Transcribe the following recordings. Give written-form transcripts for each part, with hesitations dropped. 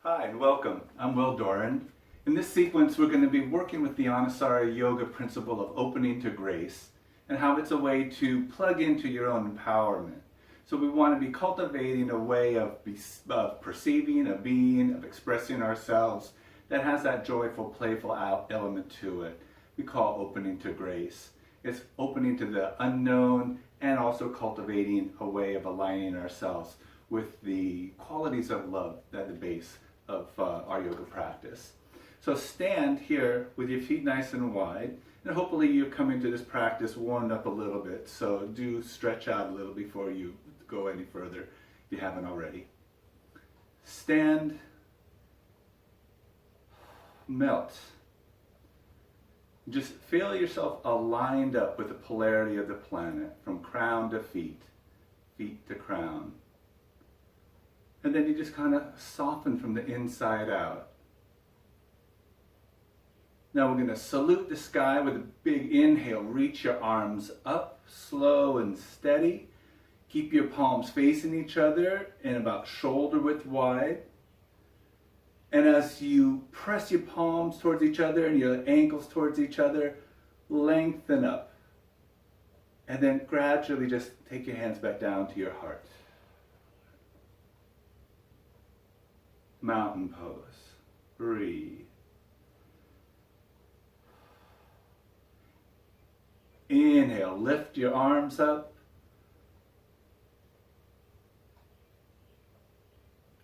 Hi and welcome. I'm Doran. In this sequence we're going to be working with the Anusara yoga principle of opening to grace and how it's a way to plug into your own empowerment. So we want to be cultivating a way of perceiving, of being, of expressing ourselves that has that joyful, playful element to it. We call opening to grace. It's opening to the unknown and also cultivating a way of aligning ourselves with the qualities of love at the base of our yoga practice. So stand here with your feet nice and wide, and hopefully you're coming to this practice warmed up a little bit, so do stretch out a little before you go any further if you haven't already. Stand, melt. Just feel yourself aligned up with the polarity of the planet from crown to feet, feet to crown. And then you just kind of soften from the inside out. Now we're going to salute the sky with a big inhale. Reach your arms up, slow and steady. Keep your palms facing each other and about shoulder width wide. And as you press your palms towards each other and your ankles towards each other, lengthen up. And then gradually just take your hands back down to your heart. Mountain pose. Breathe. Inhale, lift your arms up.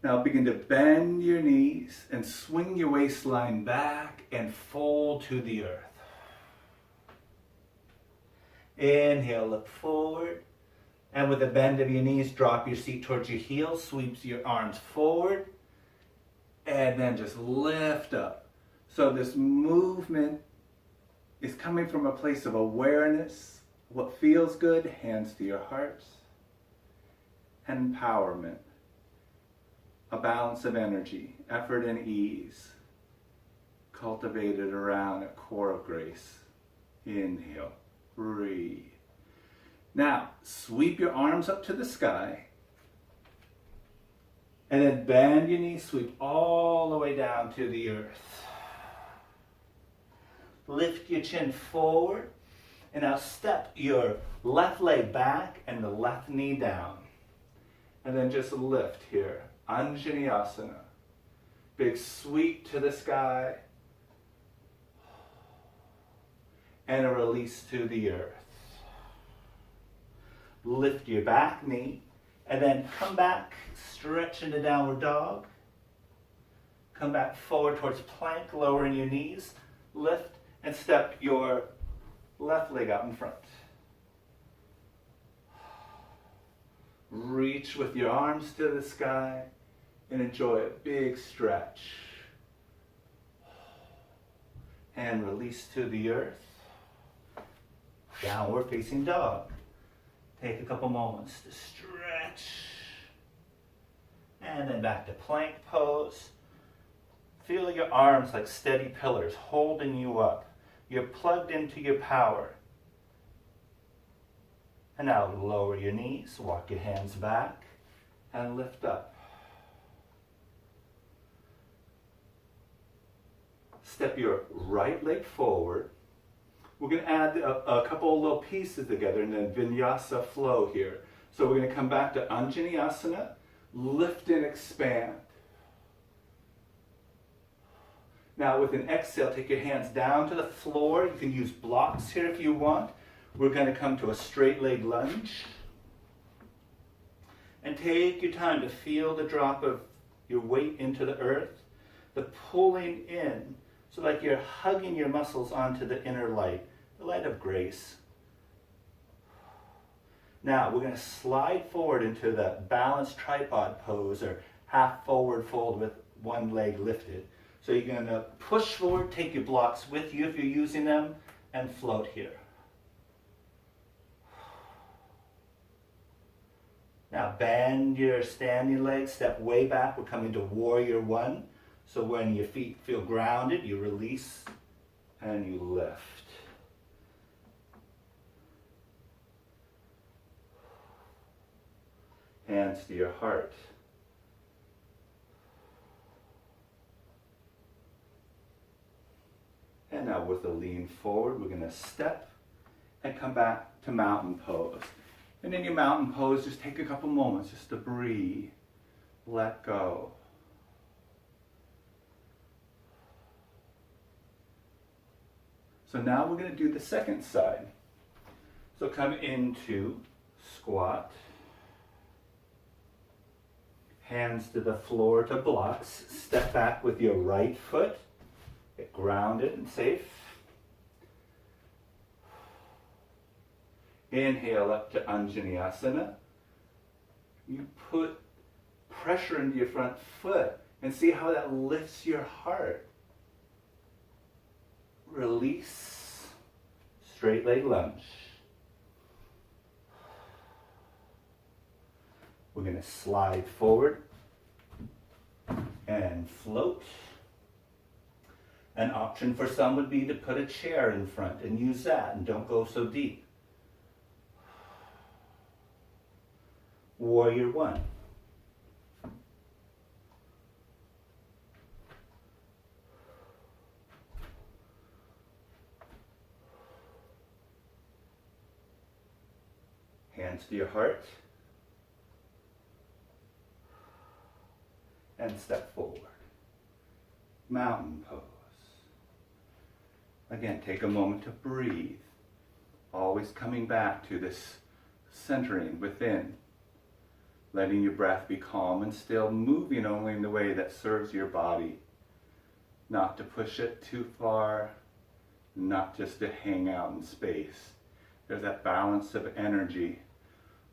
Now begin to bend your knees and swing your waistline back and fold to the earth. Inhale, look forward. And with a bend of your knees, drop your seat towards your heels, sweeps your arms forward. And then just lift up. So this movement is coming from a place of awareness, what feels good, hands to your heart, and empowerment, a balance of energy, effort and ease, cultivated around a core of grace. Inhale, breathe. Now, sweep your arms up to the sky. And then bend your knees, sweep all the way down to the earth. Lift your chin forward. And now step your left leg back and the left knee down. And then just lift here. Anjaneyasana. Big sweep to the sky. And a release to the earth. Lift your back knee. And then come back, stretch into downward dog. Come back forward towards plank, lowering your knees. Lift and step your left leg out in front. Reach with your arms to the sky and enjoy a big stretch. And release to the earth. Downward facing dog. Take a couple moments to stretch. And then back to plank pose. Feel your arms like steady pillars holding you up. You're plugged into your power. And now lower your knees, walk your hands back, and lift up. Step your right leg forward. We're going to add a couple of little pieces together and then vinyasa flow here. So we're going to come back to Anjaneyasana, lift and expand. Now with an exhale, take your hands down to the floor. You can use blocks here if you want. We're going to come to a straight leg lunge. And take your time to feel the drop of your weight into the earth, the pulling in. So like you're hugging your muscles onto the inner light, the light of grace. Now we're going to slide forward into the balanced tripod pose or half forward fold with one leg lifted. So you're going to push forward, take your blocks with you if you're using them, and float here. Now bend your standing legs, step way back. We're coming to warrior one. So when your feet feel grounded, you release and you lift. Hands to your heart. Now with a lean forward, we're going to step and come back to mountain pose. And in your mountain pose, just take a couple moments just to breathe, let go. So now we're going to do the second side. So come into squat. Hands to the floor to blocks. Step back with your right foot. Get grounded and safe. Inhale up to Anjaneyasana. You put pressure into your front foot and see how that lifts your heart. Release. Straight leg lunge. We're going to slide forward and float. An option for some would be to put a chair in front and use that, and don't go so deep. Warrior one. Hands to your heart. And step forward. Mountain pose. Again, take a moment to breathe. Always coming back to this centering within. Letting your breath be calm and still, moving only in the way that serves your body. Not to push it too far, not just to hang out in space. There's that balance of energy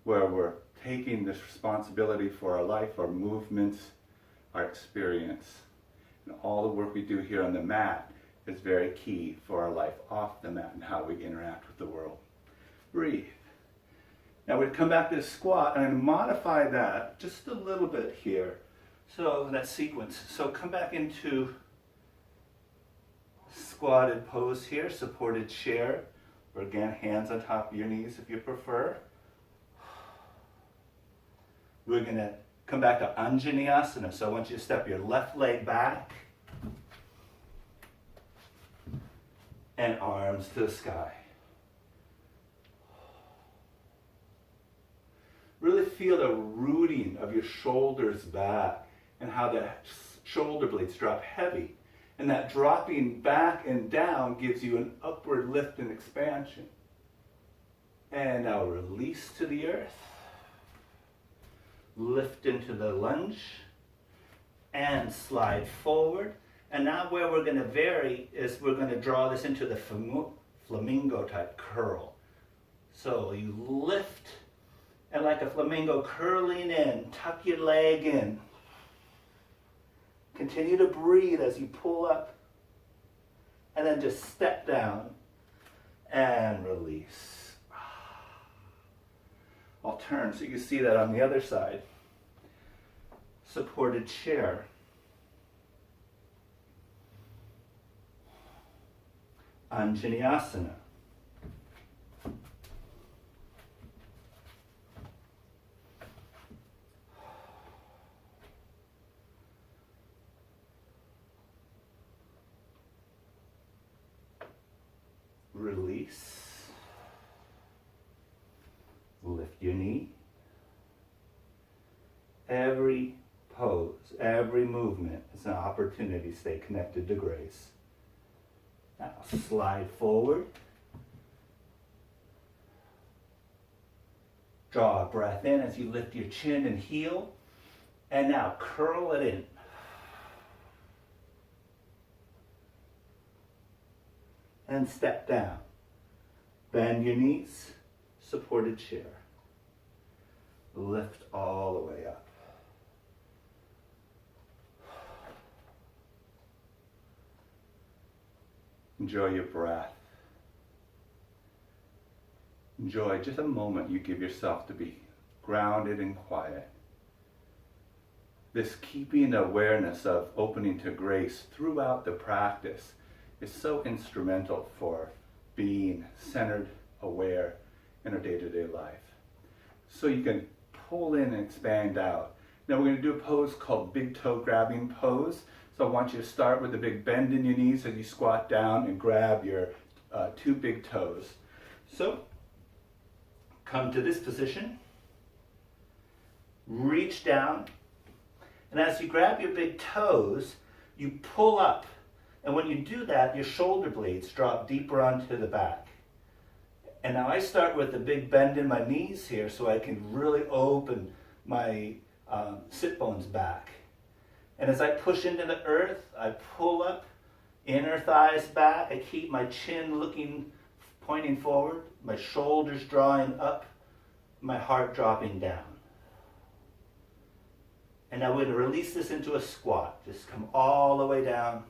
where we're taking this responsibility for our life, our movements, our experience. And all the work we do here on the mat is very key for our life off the mat and how we interact with the world. Breathe. Now we come back to the squat, and I'm going to modify that just a little bit here. So that sequence. So come back into squatted pose here, supported chair. Or again, hands on top of your knees if you prefer. We're going to come back to Anjaneyasana. So I want you to step your left leg back and arms to the sky. Really feel the rooting of your shoulders back and how the shoulder blades drop heavy. And that dropping back and down gives you an upward lift and expansion. And now release to the earth. Lift into the lunge and slide forward. And now where we're going to vary is we're going to draw this into the flamingo type curl. So you lift and like a flamingo curling in, tuck your leg in. Continue to breathe as you pull up and then just step down and release. I'll turn so you can see that on the other side. Supported chair. Anjaneyasana. Release. Lift your knee. Every pose, every movement is an opportunity to stay connected to grace. Now slide forward. Draw a breath in as you lift your chin and heel. And now curl it in. And step down. Bend your knees. Supported chair. Lift all the way up. Enjoy your breath. Enjoy just a moment you give yourself to be grounded and quiet. This keeping awareness of opening to grace throughout the practice is so instrumental for being centered, aware in our day-to-day life. So you can pull in and expand out. Now we're going to do a pose called big toe grabbing pose. So I want you to start with a big bend in your knees as you squat down and grab your two big toes. So come to this position, reach down, and as you grab your big toes, you pull up. And when you do that, your shoulder blades drop deeper onto the back. And now I start with a big bend in my knees here so I can really open my sit bones back. And as I push into the earth, I pull up, inner thighs back. I keep my chin pointing forward, my shoulders drawing up, my heart dropping down. And now we're going to release this into a squat. Just come all the way down.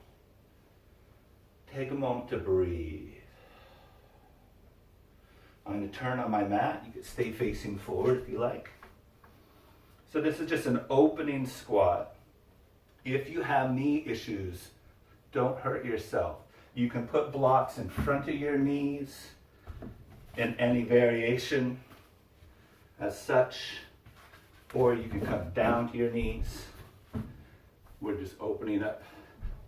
Take a moment to breathe. I'm going to turn on my mat. You can stay facing forward if you like. So this is just an opening squat. If you have knee issues, don't hurt yourself. You can put blocks in front of your knees in any variation as such, or you can come down to your knees. We're just opening up.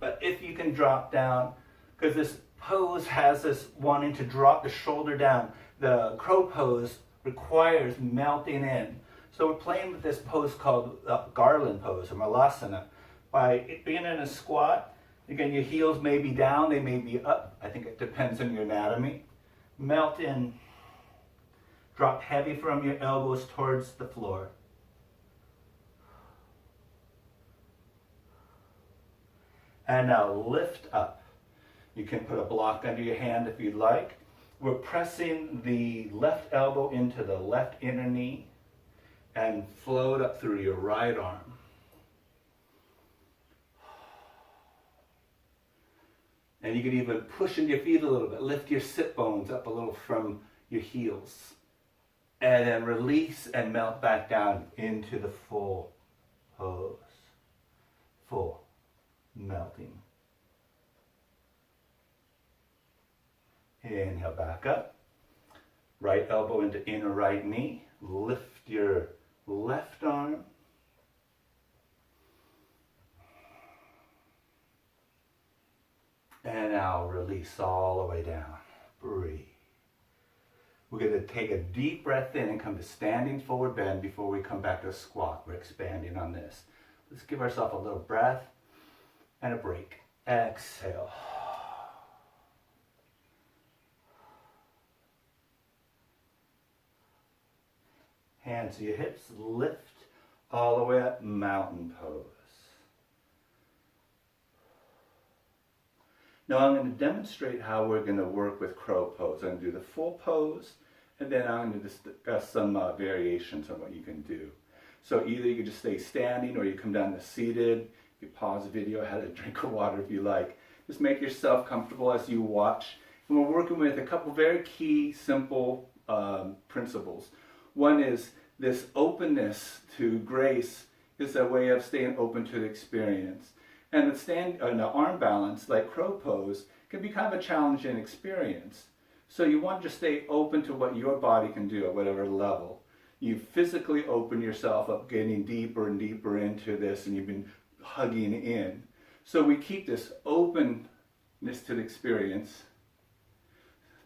But if you can drop down, because this pose has us wanting to drop the shoulder down, the crow pose requires melting in. So we're playing with this pose called Garland Pose or Malasana. By being in a squat, again, your heels may be down, they may be up. I think it depends on your anatomy. Melt in. Drop heavy from your elbows towards the floor. And now lift up. You can put a block under your hand if you'd like. We're pressing the left elbow into the left inner knee and float up through your right arm. And you can even push in your feet a little bit. Lift your sit bones up a little from your heels. And then release and melt back down into the full pose. Full melting. Inhale back up. Right elbow into inner right knee. Lift your left arm. And now release all the way down. Breathe. We're going to take a deep breath in and come to standing forward bend before we come back to a squat. We're expanding on this. Let's give ourselves a little breath and a break. Exhale. Hands to your hips. Lift all the way up. Mountain pose. Now I'm going to demonstrate how we're going to work with crow pose. I'm going to do the full pose, and then I'm going to discuss some variations on what you can do. So either you can just stay standing, or you come down to seated. You pause the video, have a drink of water if you like. Just make yourself comfortable as you watch. And we're working with a couple very key, simple principles. One is this openness to grace is a way of staying open to the experience. And the arm balance, like crow pose, can be kind of a challenging experience. So you want to stay open to what your body can do at whatever level. You physically open yourself up, getting deeper and deeper into this, and you've been hugging in. So we keep this openness to the experience,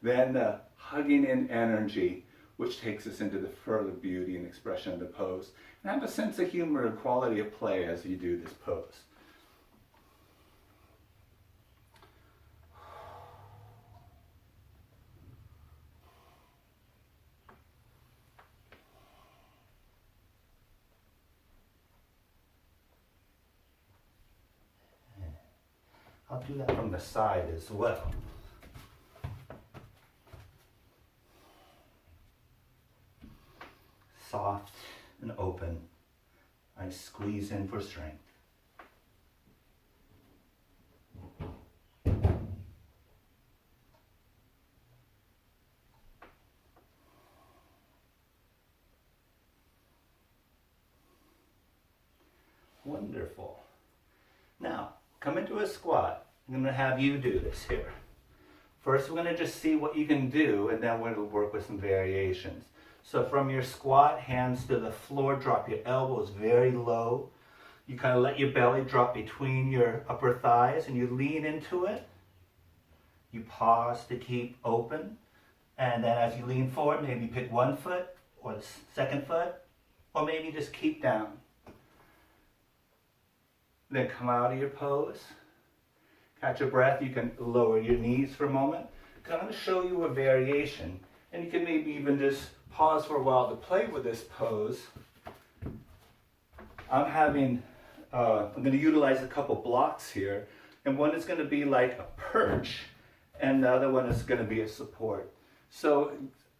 then the hugging in energy, which takes us into the further beauty and expression of the pose. And have a sense of humor and quality of play as you do this pose. I'll do that from the side as well. Soft and open. I squeeze in for strength. Wonderful. Now, come into a squat. I'm going to have you do this here. First, we're going to just see what you can do, and then we're going to work with some variations. So from your squat, hands to the floor, drop your elbows very low. You kind of let your belly drop between your upper thighs and you lean into it. You pause to keep open. And then as you lean forward, maybe pick one foot or the second foot, or maybe just keep down. Then come out of your pose. Catch your breath. You can lower your knees for a moment. I'm going to show you a variation. And you can maybe even just pause for a while to play with this pose. I'm going to utilize a couple blocks here. And one is going to be like a perch, and the other one is going to be a support. So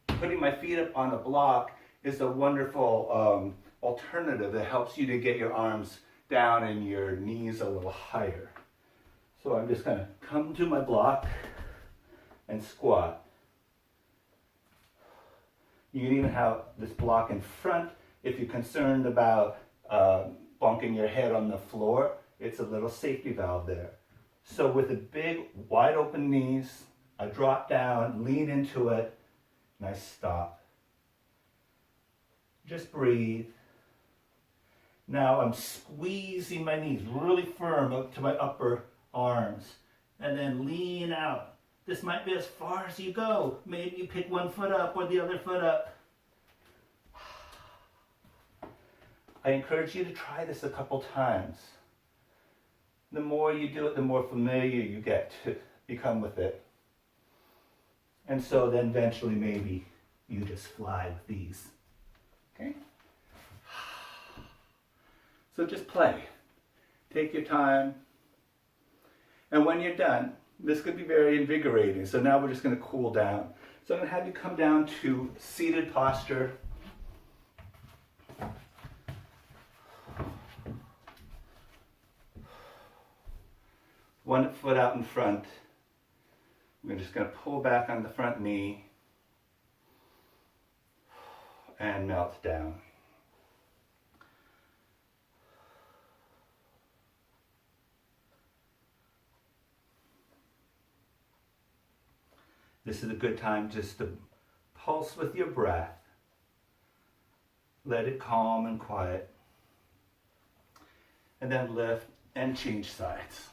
putting my feet up on a block is a wonderful alternative that helps you to get your arms down and your knees a little higher. So I'm just going to come to my block and squat. You can even have this block in front if you're concerned about bonking your head on the floor. It's a little safety valve there. So with the big wide open knees, I drop down, lean into it, and I stop. Just breathe. Now I'm squeezing my knees really firm up to my upper arms, and then lean out. This might be as far as you go. Maybe you pick one foot up or the other foot up. I encourage you to try this a couple times. The more you do it, the more familiar you get to become with it. And so then eventually maybe you just fly with these. Okay? So just play. Take your time. And when you're done, this could be very invigorating. So now we're just going to cool down. So I'm going to have you come down to seated posture. One foot out in front. We're just going to pull back on the front knee and melt down. This is a good time just to pulse with your breath. Let it calm and quiet. And then lift and change sides.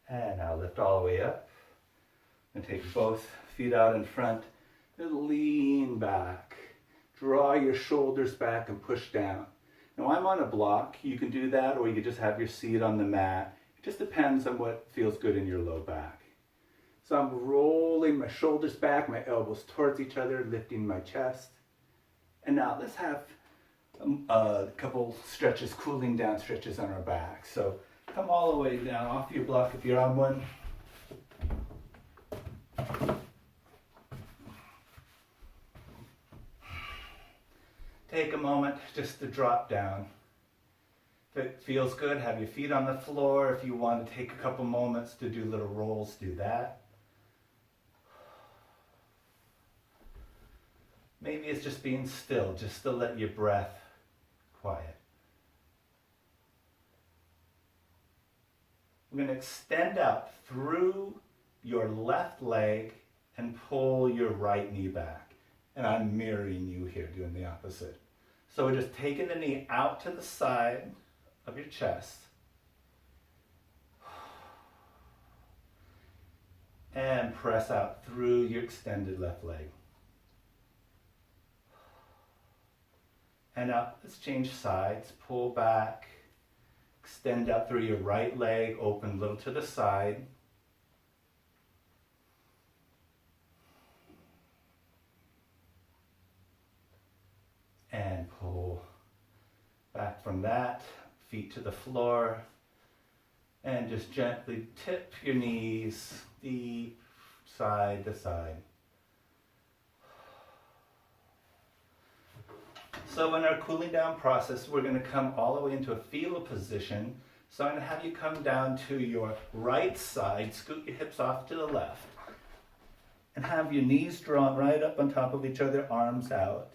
And now lift all the way up. And take both feet out in front. And lean back. Draw your shoulders back and push down. Now I'm on a block. You can do that, or you can just have your seat on the mat. It just depends on what feels good in your low back. So I'm rolling my shoulders back, my elbows towards each other, lifting my chest. And now let's have a couple stretches, cooling down stretches on our back. So come all the way down off your block if you're on one. Take a moment just to drop down. If it feels good, have your feet on the floor. If you want to take a couple moments to do little rolls, do that. Maybe it's just being still, just to let your breath quiet. We're going to extend out through your left leg and pull your right knee back. And I'm mirroring you here, doing the opposite. So we're just taking the knee out to the side of your chest. And press out through your extended left leg. And now let's change sides. Pull back. Extend out through your right leg. Open a little to the side. And pull back from that, feet to the floor, and just gently tip your knees deep, side to side. So in our cooling down process, we're going to come all the way into a fetal position. So I'm going to have you come down to your right side, scoot your hips off to the left, and have your knees drawn right up on top of each other, arms out.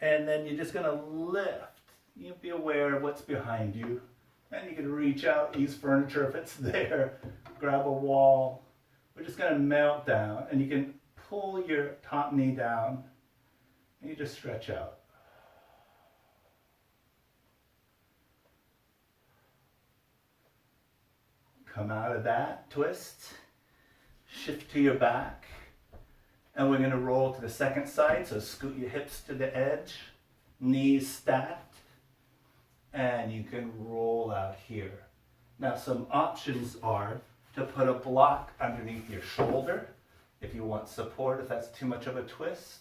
And then you're just going to lift. You be aware of what's behind you. And you can reach out, use furniture if it's there. Grab a wall. we're just going to melt down, and you can pull your top knee down and you just stretch out. Come out of that twist, shift to your back, and we're going to roll to the second side. So scoot your hips to the edge, knees stacked, and you can roll out here. Now some options are to put a block underneath your shoulder if you want support, if that's too much of a twist.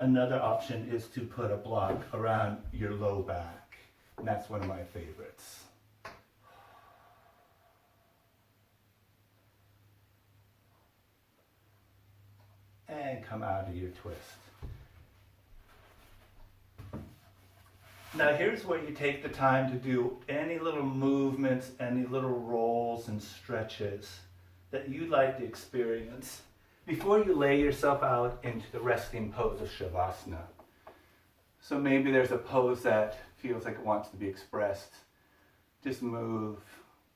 Another option is to put a block around your low back, and that's one of my favorites. And come out of your twist. Now here's where you take the time to do any little movements, any little rolls and stretches that you'd like to experience before you lay yourself out into the resting pose of Shavasana. So maybe there's a pose that feels like it wants to be expressed. Just move.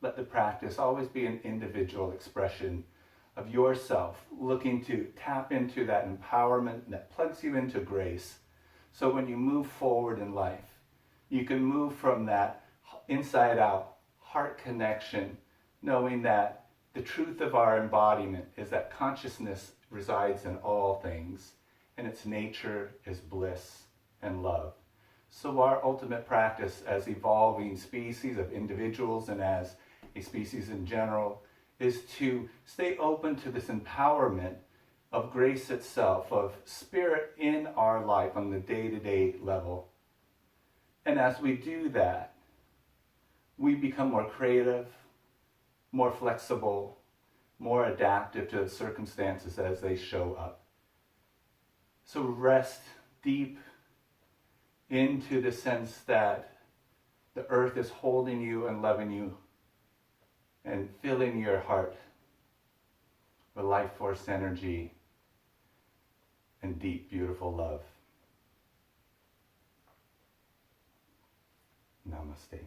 Let the practice always be an individual expression of yourself, looking to tap into that empowerment that plugs you into grace. So when you move forward in life, you can move from that inside out heart connection, knowing that the truth of our embodiment is that consciousness resides in all things, and its nature is bliss and love. So our ultimate practice as evolving species of individuals and as a species in general is to stay open to this empowerment of grace itself, of spirit in our life on the day-to-day level. And as we do that, we become more creative, more flexible, more adaptive to the circumstances as they show up. So rest deep into the sense that the earth is holding you and loving you and filling your heart with life force energy and deep, beautiful love. Namaste.